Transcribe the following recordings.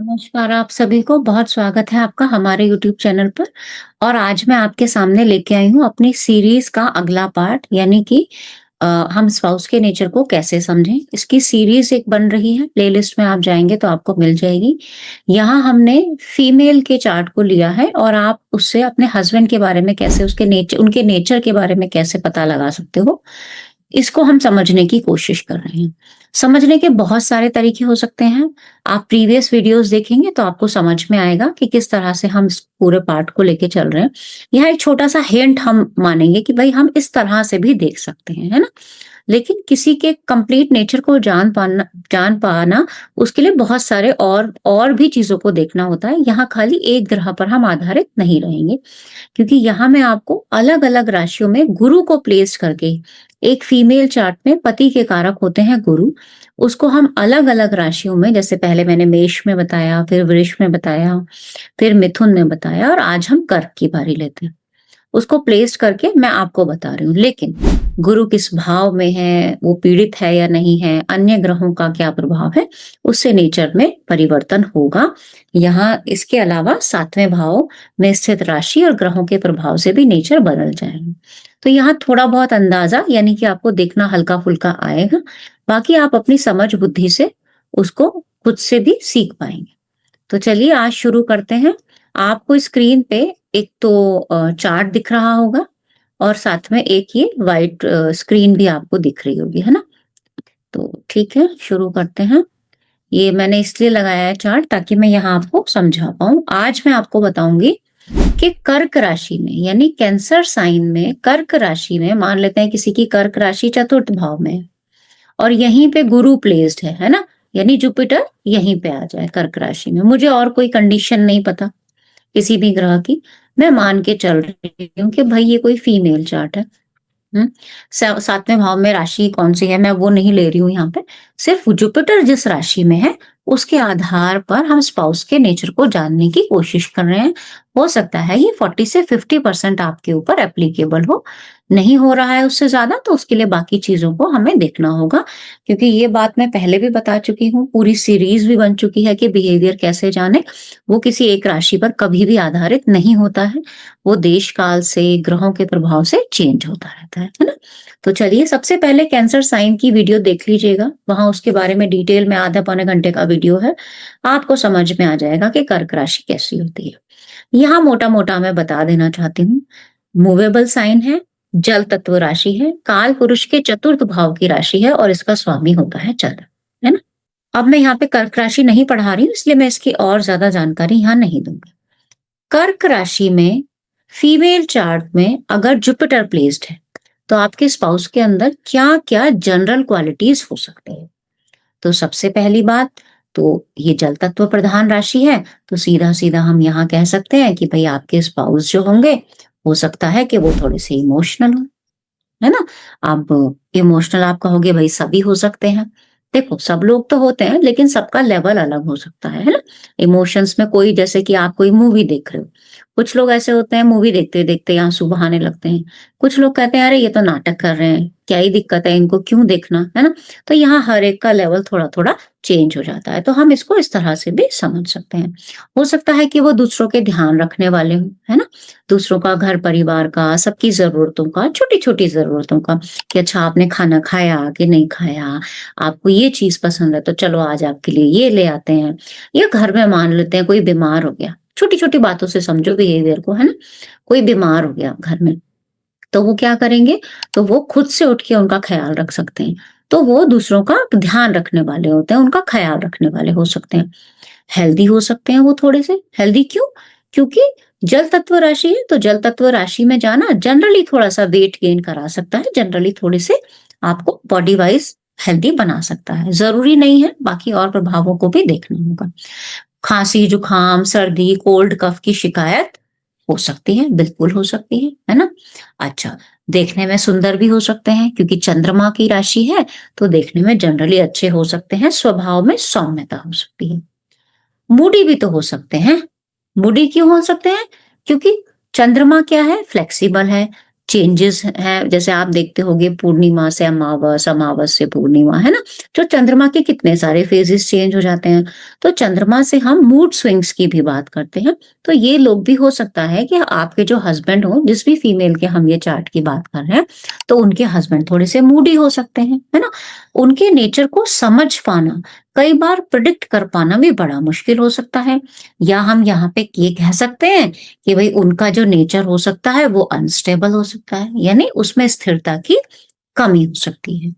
नमस्कार आप सभी को बहुत स्वागत है आपका हमारे यूट्यूब चैनल पर। और आज मैं आपके सामने लेके आई हूँ अपनी सीरीज का अगला पार्ट, यानी कि हम स्पाउस के नेचर को कैसे समझें। इसकी सीरीज एक बन रही है, प्लेलिस्ट में आप जाएंगे तो आपको मिल जाएगी। यहाँ हमने फीमेल के चार्ट को लिया है और आप उससे अपने हस्बैंड के बारे में कैसे, उसके नेचर, उनके नेचर के बारे में कैसे पता लगा सकते हो, इसको हम समझने की कोशिश कर रहे हैं। समझने के बहुत सारे तरीके हो सकते हैं। आप प्रीवियस वीडियोस देखेंगे तो आपको समझ में आएगा कि किस तरह से हम इस पूरे पार्ट को लेके चल रहे हैं। यहाँ एक छोटा-सा हिंट हम मानेंगे कि भई हम इस तरह से भी देख सकते हैं, है ना? लेकिन किसी के कंप्लीट नेचर को जान पाना उसके लिए बहुत सारे और भी चीज़ों को देखना होता है। यहाँ खाली एक ग्रह पर हम आधारित नहीं रहेंगे। क्योंकि यहाँ मैं आपको अलग-अलग राशियों में गुरु को प्लेस करके, एक फीमेल चार्ट में पति के कारक होते हैं गुरु, उसको हम अलग-अलग राशियों में, जैसे पहले मैंने मेष में बताया, फिर वृष में बताया, फिर मिथुन में बताया और आज हम कर्क की बारी लेते हैं। उसको प्लेस करके मैं आपको बता रही हूँ। लेकिन गुरु किस भाव में है, वो पीड़ित है या नहीं है, अन्य ग्रहों का क्या प्रभाव है, उससे नेचर में परिवर्तन होगा। यहाँ इसके अलावा 7वें भाव में स्थित राशि और ग्रहों के प्रभाव से भी नेचर बदल जाएगा। तो यहाँ थोड़ा बहुत अंदाजा, यानी कि आपको देखना हल्का फुल्का आएगा। बाकी आप अपनी समझ बुद्धि से उसको खुद से भी सीख पाएंगे। तो चलिए आज शुरू करते हैं। आपको स्क्रीन पे एक तो चार्ट दिख रहा होगा और साथ में एक ये व्हाइट स्क्रीन भी आपको दिख रही होगी, है ना? तो ठीक है, शुरू करते हैं। ये मैंने इसलिए लगाया है चार्ट ताकि मैं यहाँ आपको समझा पाऊँ। आज मैं आपको बताऊंगी कि कर्क राशि में, यानी कैंसर साइन में, कर्क राशि में, मान लेते हैं किसी की कर्क राशि चतुर्थ भाव में है और यहीं पे गुरु प्लेस्ड है ना? यानी जुपिटर यहीं पे आ जाए कर्क राशि में। मुझे और कोई कंडीशन नहीं पता किसी भी ग्रह की, मैं मान के चल रही हूँ कि भाई ये कोई फीमेल चार्ट है। हम्म। 7वें भाव में राशि कौन सी है मैं वो नहीं ले रही हूँ यहाँ पे। सिर्फ जुपिटर जिस राशि में है उसके आधार पर हम स्पाउस के नेचर को जानने की कोशिश कर रहे हैं। हो सकता है ये 40 से 50% आपके ऊपर एप्लीकेबल हो, नहीं हो रहा है उससे ज्यादा तो उसके लिए बाकी चीजों को हमें देखना होगा। क्योंकि ये बात मैं पहले भी बता चुकी हूँ, पूरी सीरीज भी बन चुकी है कि बिहेवियर कैसे जाने। वो किसी एक राशि पर कभी भी आधारित नहीं होता है, वो देश काल से, ग्रहों के प्रभाव से चेंज होता रहता है ना? तो चलिए सबसे पहले कैंसर साइन की वीडियो देख लीजिएगा, वहां उसके बारे में डिटेल में आधा पौने घंटे का वीडियो है। आपको समझ में आ जाएगा कि कर्क राशि कैसी होती है। यहाँ मोटा मोटा मैं बता देना चाहती हूँ। मूवेबल साइन है, जल तत्व राशि है, काल पुरुष के चतुर्थ भाव की राशि है और इसका स्वामी होता है चंद्र, है ना? अब मैं यहाँ पे कर्क राशि नहीं पढ़ा रही हूँ, इसलिए मैं इसकी और ज्यादा जानकारी यहाँ नहीं दूंगी। कर्क राशि में फीमेल चार्ट में अगर जुपिटर प्लेस्ड है तो आपके स्पाउस के अंदर क्या क्या जनरल क्वालिटीज हो सकते हैं। तो सबसे पहली बात, तो ये जल तत्व प्रधान राशि है, तो सीधा सीधा हम यहाँ कह सकते हैं कि भाई आपके स्पाउस जो होंगे, हो सकता है कि वो थोड़े से इमोशनल हो, है ना? अब इमोशनल आप कहोगे भाई सभी हो सकते हैं। देखो सब लोग तो होते हैं लेकिन सबका लेवल अलग हो सकता है ना? इमोशंस में कोई, जैसे कि आप कोई मूवी देख रहे हो, कुछ लोग ऐसे होते हैं मूवी देखते देखते आंसू बहाने लगते हैं। कुछ लोग कहते हैं अरे ये तो नाटक कर रहे हैं, क्या ही दिक्कत है, इनको क्यों देखना, है ना? तो यहाँ हर एक का लेवल थोड़ा थोड़ा चेंज हो जाता है, तो हम इसको इस तरह से भी समझ सकते हैं। हो सकता है कि वो दूसरों के ध्यान रखने वाले हों, है ना? दूसरों का, घर परिवार का, सबकी जरूरतों का, छोटी छोटी जरूरतों का, कि अच्छा आपने खाना खाया कि नहीं खाया, आपको ये चीज पसंद है तो चलो आज आपके लिए ये ले आते हैं। या घर में मान लेते हैं कोई बीमार हो गया, छोटी छोटी बातों से समझो बिहेवियर को, है ना? कोई बीमार हो गया घर में, तो वो क्या करेंगे, तो वो खुद से उठ के उनका ख्याल रख सकते हैं। तो वो दूसरों का ध्यान रखने वाले होते हैं, उनका ख्याल रखने वाले हो सकते हैं। हेल्दी हो सकते हैं वो थोड़े से। हेल्दी क्यों? क्योंकि जल तत्व राशि है, तो जल तत्व राशि में जाना जनरली थोड़ा सा वेट गेन करा सकता है, जनरली थोड़े से आपको बॉडी वाइज हेल्दी बना सकता है। जरूरी नहीं है, बाकी और प्रभावों को भी देखना होगा। खांसी, जुकाम, सर्दी, कोल्ड कफ की शिकायत हो सकती है, बिल्कुल हो सकती है ना? अच्छा, देखने में सुंदर भी हो सकते हैं क्योंकि चंद्रमा की राशि है, तो देखने में जनरली अच्छे हो सकते हैं, स्वभाव में सौम्यता हो सकती है। मूडी भी तो हो सकते हैं। मूडी क्यों हो सकते हैं? क्योंकि चंद्रमा क्या है? फ्लेक्सिबल है। चेंजेस हैं, जैसे आप देखते होंगे पूर्णिमा से अमावस, अमावस से पूर्णिमा, है ना? जो चंद्रमा के कितने सारे फेजेस चेंज हो जाते हैं। तो चंद्रमा से हम मूड स्विंग्स की भी बात करते हैं। तो ये लोग भी हो सकता है कि आपके जो हस्बैंड हो, जिस भी फीमेल के हम ये चार्ट की बात कर रहे हैं, तो उनके हस्बैंड थोड़े से मूडी हो सकते हैं, है ना? उनके नेचर को समझ पाना, कई बार प्रिडिक्ट कर पाना भी बड़ा मुश्किल हो सकता है। या हम यहाँ पे ये कह सकते हैं कि भाई उनका जो नेचर हो सकता है वो अनस्टेबल हो सकता है, यानी उसमें स्थिरता की कमी हो सकती है।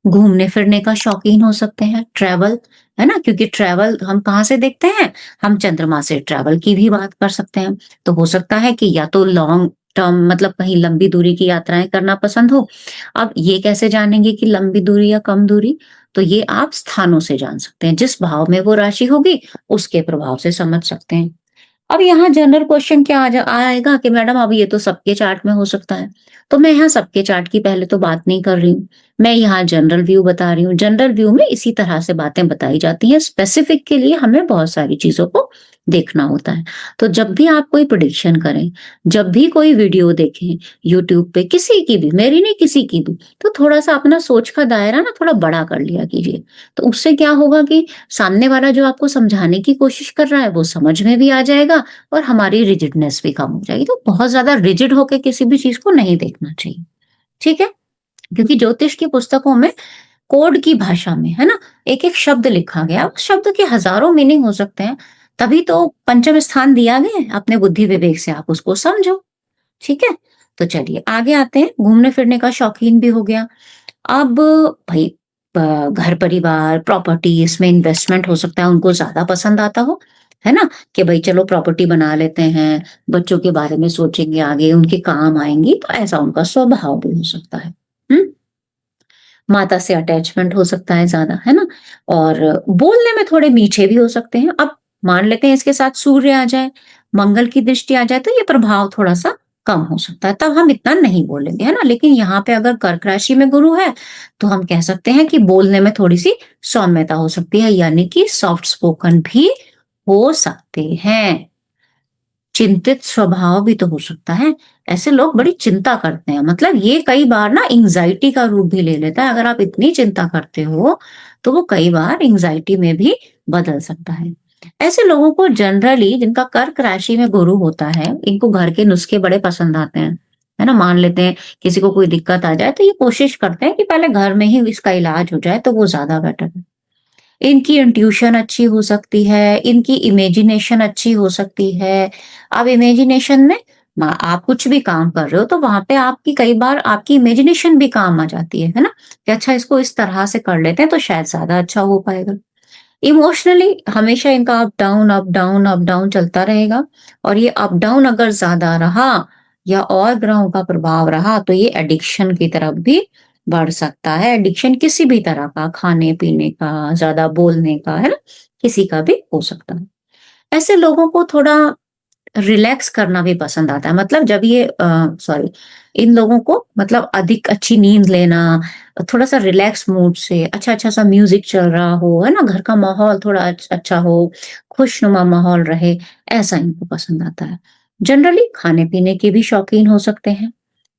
घूमने फिरने का शौकीन हो सकते हैं, ट्रैवल, है ना? क्योंकि ट्रैवल हम कहाँ से देखते हैं? हम चंद्रमा से ट्रैवल की भी बात कर सकते हैं। तो हो सकता है कि या तो लॉन्ग टर्म मतलब कहीं लंबी दूरी की यात्राएं करना पसंद हो। अब ये कैसे जानेंगे कि लंबी दूरी या कम दूरी? तो ये आप स्थानों से जान सकते हैं। जिस भाव में वो राशि होगी, उसके प्रभाव से समझ सकते हैं। अब यहाँ जनरल क्वेश्चन क्या आएगा कि मैडम अब ये तो सबके चार्ट में हो सकता है। तो मैं यहाँ सबके चार्ट की पहले तो बात नहीं कर रही हूँ। मैं यहाँ जनरल व्यू बता रही हूँ। जनरल व्यू में इसी तरह से बातें बताई जाती हैं। स्पेसिफिक के लिए हमें बहुत सारी चीजों को देखना होता है। तो जब भी आप कोई प्रिडिक्शन करें, जब भी कोई वीडियो देखें, यूट्यूब पे किसी की भी, मेरी नहीं किसी की भी, तो थोड़ा सा अपना सोच का दायरा ना थोड़ा बड़ा कर लिया कीजिए। तो उससे क्या होगा कि सामने वाला जो आपको समझाने की कोशिश कर रहा है वो समझ में भी आ जाएगा और हमारी रिजिडनेस भी कम हो जाएगी। तो बहुत ज्यादा रिजिड होकर किसी भी चीज को नहीं देखना चाहिए, ठीक है? क्योंकि ज्योतिष की पुस्तकों में कोड की भाषा में, है ना, एक एक शब्द लिखा गया, उस शब्द के हजारों मीनिंग हो सकते हैं। तभी तो पंचम स्थान दिया गया है, अपने बुद्धि विवेक से आप उसको समझो, ठीक है? तो चलिए आगे आते हैं। घूमने फिरने का शौकीन भी हो गया। अब भाई घर परिवार प्रॉपर्टी इसमें इन्वेस्टमेंट हो सकता है उनको ज्यादा पसंद आता हो, है ना? कि भाई चलो प्रॉपर्टी बना लेते हैं, बच्चों के बारे में सोचेंगे, आगे उनके काम आएंगी, तो ऐसा उनका स्वभाव भी हो सकता है। हम्म। माता से अटैचमेंट हो सकता है ज्यादा, है ना? और बोलने में थोड़े मीठे भी हो सकते हैं। अब मान लेते हैं इसके साथ सूर्य आ जाए, मंगल की दृष्टि आ जाए, तो ये प्रभाव थोड़ा सा कम हो सकता है, तब हम इतना नहीं बोलेंगे, है ना? लेकिन यहाँ पे अगर कर्क राशि में गुरु है, तो हम कह सकते हैं कि बोलने में थोड़ी सी सौम्यता हो सकती है, यानी कि सॉफ्ट स्पोकन भी हो सकते हैं। चिंतित स्वभाव भी तो हो सकता है। ऐसे लोग बड़ी चिंता करते हैं, मतलब ये कई बार ना एंजाइटी का रूप भी ले लेता है। अगर आप इतनी चिंता करते हो, तो वो कई बार एंजाइटी में भी बदल सकता है। ऐसे लोगों को जनरली, जिनका कर्क राशि में गुरु होता है, इनको घर के नुस्खे बड़े पसंद आते हैं, है ना? मान लेते हैं किसी को कोई दिक्कत आ जाए, तो ये कोशिश करते हैं कि पहले घर में ही इसका इलाज हो जाए, तो वो ज्यादा बेटर है। इनकी इंट्यूशन अच्छी हो सकती है, इनकी इमेजिनेशन अच्छी हो सकती है। अब इमेजिनेशन में आप कुछ भी काम कर रहे हो, तो वहां पे आपकी कई बार आपकी इमेजिनेशन भी काम आ जाती है ना? कि अच्छा इसको इस तरह से कर लेते हैं तो शायद ज्यादा अच्छा हो पाएगा। इमोशनली हमेशा इनका up down up down up down चलता रहेगा। और ये अप डाउन अगर ज्यादा रहा या और ग्रहों का प्रभाव रहा, तो ये एडिक्शन की तरफ भी बढ़ सकता है। एडिक्शन किसी भी तरह का, खाने पीने का, ज्यादा बोलने का, है ना, किसी का भी हो सकता है। ऐसे लोगों को थोड़ा रिलैक्स करना भी पसंद आता है। मतलब जब ये सॉरी, इन लोगों को मतलब अधिक अच्छी नींद लेना, थोड़ा सा रिलैक्स मूड से अच्छा अच्छा सा म्यूजिक चल रहा हो, है ना, घर का माहौल थोड़ा अच्छा हो, खुशनुमा माहौल रहे, ऐसा इनको पसंद आता है। जनरली खाने पीने के भी शौकीन हो सकते हैं,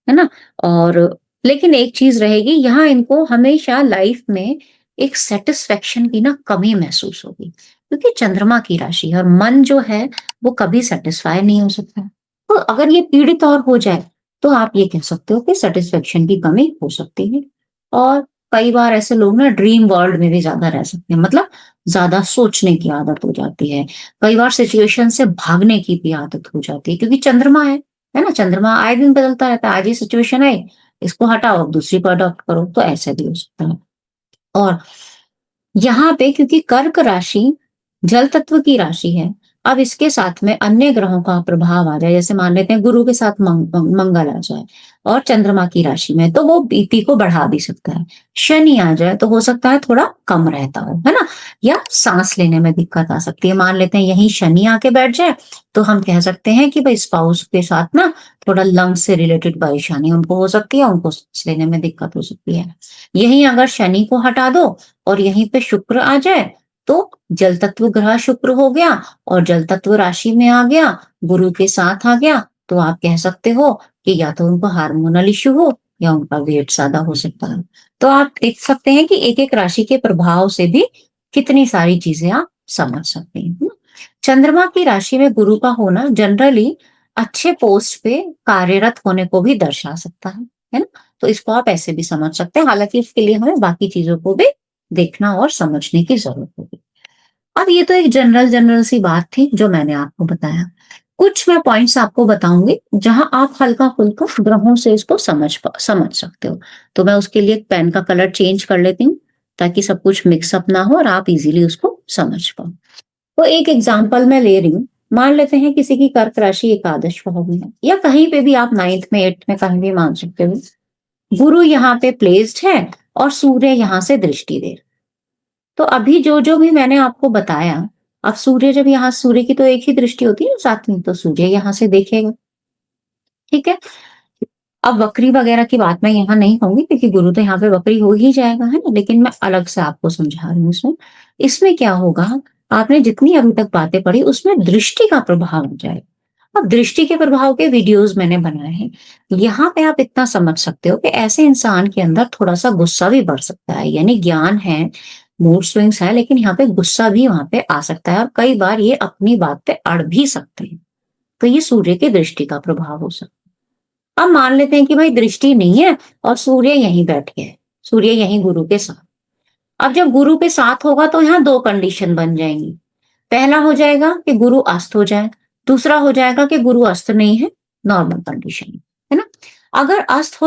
है ना? और लेकिन एक चीज रहेगी, यहाँ इनको हमेशा लाइफ में एक सेटिस्फेक्शन की ना कमी महसूस होगी, क्योंकि चंद्रमा की राशि है और मन जो है वो कभी सेटिस्फाई नहीं हो सकता। तो अगर ये पीड़ित और हो जाए, तो आप ये कह सकते हो कि सेटिस्फेक्शन की कमी हो सकती है। और कई बार ऐसे लोग ना ड्रीम वर्ल्ड में भी ज्यादा रह सकते हैं, मतलब ज्यादा सोचने की आदत हो जाती है। कई बार सिचुएशन से भागने की भी आदत हो जाती है, क्योंकि चंद्रमा है ना? चंद्रमा आए दिन बदलता रहता है। आज ये सिचुएशन है, इसको हटाओ, अब दूसरी को अडॉप्ट करो, तो ऐसे भी हो सकता है। और यहाँ पे क्योंकि कर्क राशि जल तत्व की राशि है, अब इसके साथ में अन्य ग्रहों का प्रभाव आ जाए, जैसे मान लेते हैं गुरु के साथ मंगल आ जाए और चंद्रमा की राशि में, तो वो बीपी को बढ़ा भी सकता है। शनि आ जाए तो हो सकता है थोड़ा कम रहता हो, है ना? या सांस लेने में दिक्कत आ सकती है। मान लेते हैं यही शनि आके बैठ जाए, तो हम कह सकते हैं कि भाई स्पाउस के साथ ना थोड़ा लंग्स से रिलेटेड परेशानी उनको हो सकती है, उनको सांस लेने में दिक्कत हो सकती है। यही अगर शनि को हटा दो और यहीं पे शुक्र आ जाए, तो जल तत्व ग्रह शुक्र हो गया और जल तत्व राशि में आ गया, गुरु के साथ आ गया, तो आप कह सकते हो कि या तो उनको हार्मोनल इश्यू हो या उनका वेट ज्यादा हो सकता है। तो आप देख सकते हैं कि एक एक राशि के प्रभाव से भी कितनी सारी चीजें आप समझ सकते हैं, है ना? चंद्रमा की राशि में गुरु का होना जनरली अच्छे पोस्ट पे कार्यरत होने को भी दर्शा सकता है ना? तो इसको आप ऐसे भी समझ सकते हैं, हालांकि इसके लिए हमें बाकी चीजों को भी देखना और समझने की जरूरत होगी। अब ये तो एक जनरल जनरल सी बात थी जो मैंने आपको बताया। कुछ मैं पॉइंट्स आपको बताऊंगी जहां आप हल्का फुल्का ग्रहों से इसको समझ सकते हो। तो मैं उसके लिए पेन का कलर चेंज कर लेती हूँ ताकि सब कुछ मिक्सअप ना हो और आप इजीली उसको समझ पाओ। तो एक एग्जाम्पल मैं ले रही हूँ। मान लेते हैं किसी की कर्क राशि एकादश भाव में है या कहीं पे भी आप नाइन्थ में एट्थ में कहीं भी मान सकते हो। गुरु यहाँ पे प्लेस्ड है और सूर्य यहाँ से दृष्टि दे रहा है। तो अभी जो जो भी मैंने आपको बताया, अब सूर्य जब यहाँ सूर्य की तो एक ही दृष्टि होती है ना सातवीं, तो सूर्य यहाँ से देखेगा। ठीक है। अब वक्री वगैरह की बात मैं यहाँ नहीं कहूंगी क्योंकि गुरु तो यहाँ पे वक्री हो ही जाएगा, है ना, लेकिन मैं अलग से आपको समझा रही हूँ इसमें। इसमें क्या होगा, आपने जितनी अभी तक बातें पढ़ी उसमें दृष्टि का प्रभाव हो जाएगा। अब दृष्टि के प्रभाव के वीडियोस मैंने बनाए हैं। यहाँ पे आप इतना समझ सकते हो कि ऐसे इंसान के अंदर थोड़ा सा गुस्सा भी बढ़ सकता है, यानी ज्ञान है, मूड स्विंग्स है, लेकिन यहाँ पे गुस्सा भी वहां पे आ सकता है और कई बार ये अपनी बात पे अड़ भी सकते हैं। तो ये सूर्य की दृष्टि का प्रभाव हो सकता है। अब मान लेते हैं कि भाई दृष्टि नहीं है और सूर्य यहीं बैठ गया है, सूर्य यहीं गुरु के साथ। अब जब गुरु के साथ होगा तो यहाँ दो कंडीशन बन जाएंगी। पहला हो जाएगा कि गुरु अस्त हो जाए, दूसरा हो जाएगा कि गुरु अस्त नहीं है, नॉर्मल कंडीशन, है ना। अगर अस्त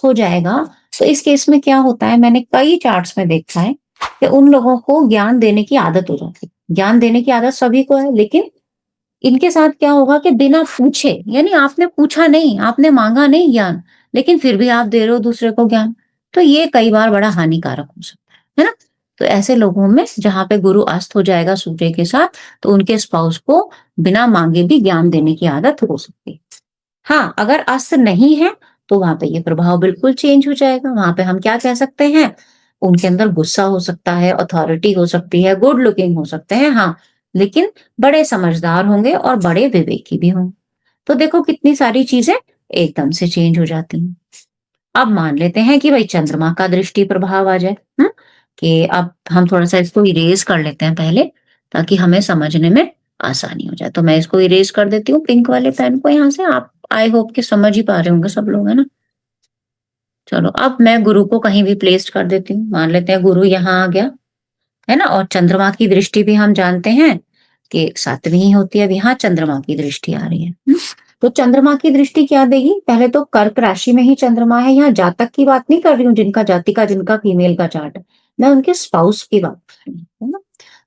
हो जाएगा तो इस केस में क्या होता है, मैंने कई चार्ट्स में देखा है कि उन लोगों को ज्ञान देने की आदत हो जाती है। ज्ञान देने की आदत सभी को है, लेकिन इनके साथ क्या होगा कि बिना पूछे, यानी आपने पूछा नहीं, आपने मांगा नहीं ज्ञान, लेकिन फिर भी आप दे रहे हो दूसरे को ज्ञान। तो ये कई बार बड़ा हानिकारक हो सकता है ना। तो ऐसे लोगों में जहां पे गुरु अस्त हो जाएगा सूर्य के साथ, तो उनके स्पाउस को बिना मांगे भी ज्ञान देने की आदत हो सकती है। हाँ, अगर अस्त नहीं है तो वहां पे ये प्रभाव बिल्कुल चेंज हो जाएगा। वहां पे हम क्या कह सकते हैं, उनके अंदर गुस्सा हो सकता है, अथॉरिटी हो सकती है, गुड लुकिंग हो सकते हैं, हाँ, लेकिन बड़े समझदार होंगे और बड़े विवेकी भी होंगे। तो देखो कितनी सारी चीजें एकदम से चेंज हो जाती हैं। अब मान लेते हैं कि भाई चंद्रमा का दृष्टि प्रभाव आ जाए, कि अब हम थोड़ा सा इसको इरेज कर लेते हैं पहले, ताकि हमें समझने में आसानी हो जाए। तो मैं इसको इरेज कर देती हूँ पिंक वाले पेन को यहाँ से। आप आई होप कि समझ ही पा रहे होंगे सब लोग, है ना। चलो अब मैं गुरु को कहीं भी प्लेस कर देती हूँ। मान लेते हैं गुरु यहाँ आ गया, है ना, और चंद्रमा की दृष्टि भी हम जानते हैं कि सातवीं ही होती है। अब यहाँ चंद्रमा की दृष्टि आ रही है। तो चंद्रमा की दृष्टि क्या देगी, पहले तो कर्क राशि में ही चंद्रमा है। यहाँ जातक की बात नहीं कर रही हूँ, जिनका जाति का, जिनका फीमेल का चार्ट है, मैं उनके स्पाउस की बात कर रही हूँ, है ना।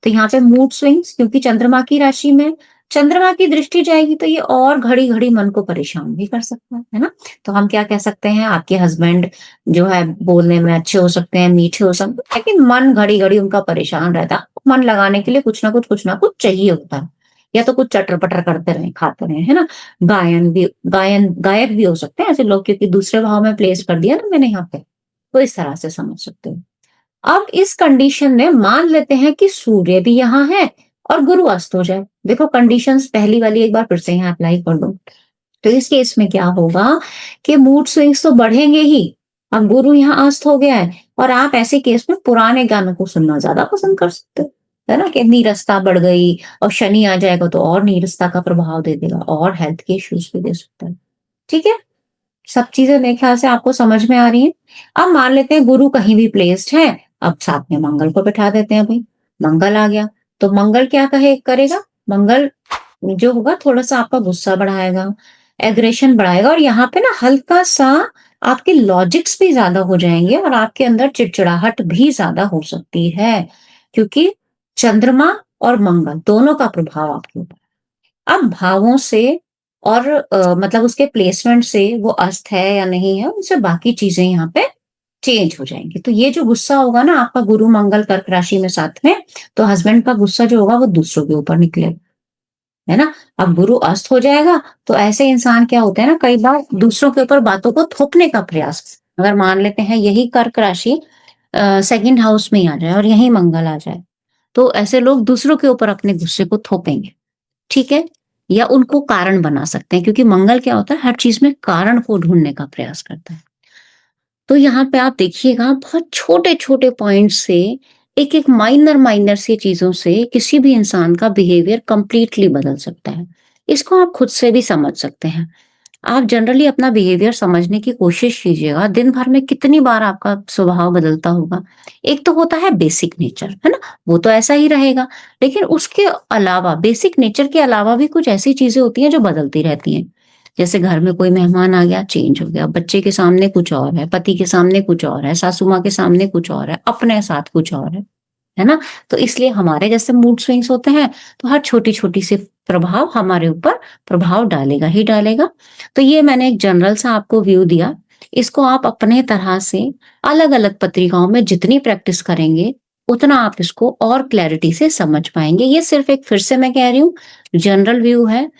तो यहाँ पे मूड स्विंग्स, क्योंकि चंद्रमा की राशि में चंद्रमा की दृष्टि जाएगी तो ये और घड़ी घड़ी मन को परेशान भी कर सकता है ना। तो हम क्या कह सकते हैं, आपके हस्बैंड जो है बोलने में अच्छे हो सकते हैं, मीठे हो सकते हैं, लेकिन मन घड़ी घड़ी उनका परेशान रहता है। मन लगाने के लिए कुछ ना कुछ चाहिए होता है, या तो कुछ चटर पटर करते रहे, खाते रहे, है ना। गायक भी हो सकते हैं ऐसे लोग, क्योंकि दूसरे भाव में प्लेस कर दिया ना मैंने यहाँ पे। तो इस तरह से समझ सकते हो। अब इस कंडीशन में मान लेते हैं कि सूर्य भी यहाँ है और गुरु अस्त हो जाए। देखो कंडीशंस पहली वाली एक बार फिर से यहाँ अप्लाई कर दो। तो इस केस में क्या होगा कि मूड स्विंग्स तो बढ़ेंगे ही। अब गुरु यहाँ अस्त हो गया है और आप ऐसे केस में पुराने गानों को सुनना ज्यादा पसंद कर सकते हो, है ना, कि नीरसता बढ़ गई। और शनि आ जाएगा तो और नीरसता का प्रभाव दे देगा और हेल्थ के इश्यूज भी दे सकता है। ठीक है, सब चीजें मेरे ख्याल से आपको समझ में आ रही हैं। अब मान लेते हैं गुरु कहीं भी प्लेस्ड है, अब साथ में मंगल को बिठा देते हैं। भाई मंगल आ गया तो मंगल क्या करेगा, मंगल जो होगा थोड़ा सा आपका गुस्सा बढ़ाएगा, एग्रेशन बढ़ाएगा, और यहाँ पे ना हल्का सा आपके लॉजिक्स भी ज्यादा हो जाएंगे और आपके अंदर चिड़चिड़ाहट भी ज्यादा हो सकती है, क्योंकि चंद्रमा और मंगल दोनों का प्रभाव आपके ऊपर। अब भावों से और मतलब उसके प्लेसमेंट से वो अस्त है या नहीं है, उनसे बाकी चीजें यहाँ पे चेंज हो जाएंगी। तो ये जो गुस्सा होगा ना आपका, गुरु मंगल कर्क राशि में साथ में, तो हस्बैंड का गुस्सा जो होगा वो दूसरों के ऊपर निकलेगा, है ना। अब गुरु अस्त हो जाएगा तो ऐसे इंसान क्या होते हैं ना, कई बार दूसरों के ऊपर बातों को थोपने का प्रयास। अगर मान लेते हैं यही कर्क राशि सेकंड हाउस में ही आ जाए और यही मंगल आ जाए, तो ऐसे लोग दूसरों के ऊपर अपने गुस्से को थोपेंगे। ठीक है, या उनको कारण बना सकते हैं, क्योंकि मंगल क्या होता है, हर चीज में कारण को ढूंढने का प्रयास करता है। तो यहाँ पे आप देखिएगा, बहुत छोटे-छोटे पॉइंट से, एक-एक माइनर सी चीज़ों से किसी भी इंसान का बिहेवियर कंप्लीटली बदल सकता है। इसको आप खुद से भी समझ सकते हैं। आप जनरली अपना बिहेवियर समझने की कोशिश कीजिएगा, दिन भर में कितनी बार आपका स्वभाव बदलता होगा। एक तो होता है बेसिक नेचर, है ना? वो तो ऐसा ही रहेगा, लेकिन उसके अलावा, बेसिक नेचर के अलावा भी कुछ ऐसी चीज़ें होती हैं जो बदलती रहती हैं। जैसे घर में कोई मेहमान आ गया, चेंज हो गया, बच्चे के सामने कुछ और है, पति के सामने कुछ और है, सासू माँ के सामने कुछ और है, अपने साथ कुछ और है ना? तो इसलिए हमारे जैसे मूड स्विंग्स होते हैं, तो हर छोटी-छोटी सी प्रभाव हमारे ऊपर प्रभाव डालेगा ही डालेगा। तो ये मैंने एक जनरल सा आपको व्यू दिया। इसको आप अपने तरह से अलग-अलग पत्रिकाओं में जितनी प्रैक्टिस करेंगे, उतना आप इसको और क्लैरिटी से समझ पाएँगे। ये सिर्फ़ एक, फिर से मैं कह रही हूँ, जनरल व्यू है।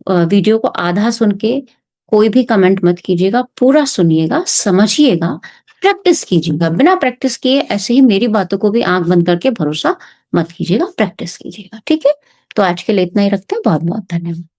वीडियो को आधा सुन के कोई भी कमेंट मत कीजिएगा, पूरा सुनिएगा, समझिएगा, प्रैक्टिस कीजिएगा। बिना प्रैक्टिस किए ऐसे ही मेरी बातों को भी आँख बंद करके भरोसा मत कीजिएगा, प्रैक्टिस कीजिएगा, ठीक है? तो आज के लिए इतना ही रखते हैं। बहुत-बहुत धन्यवाद।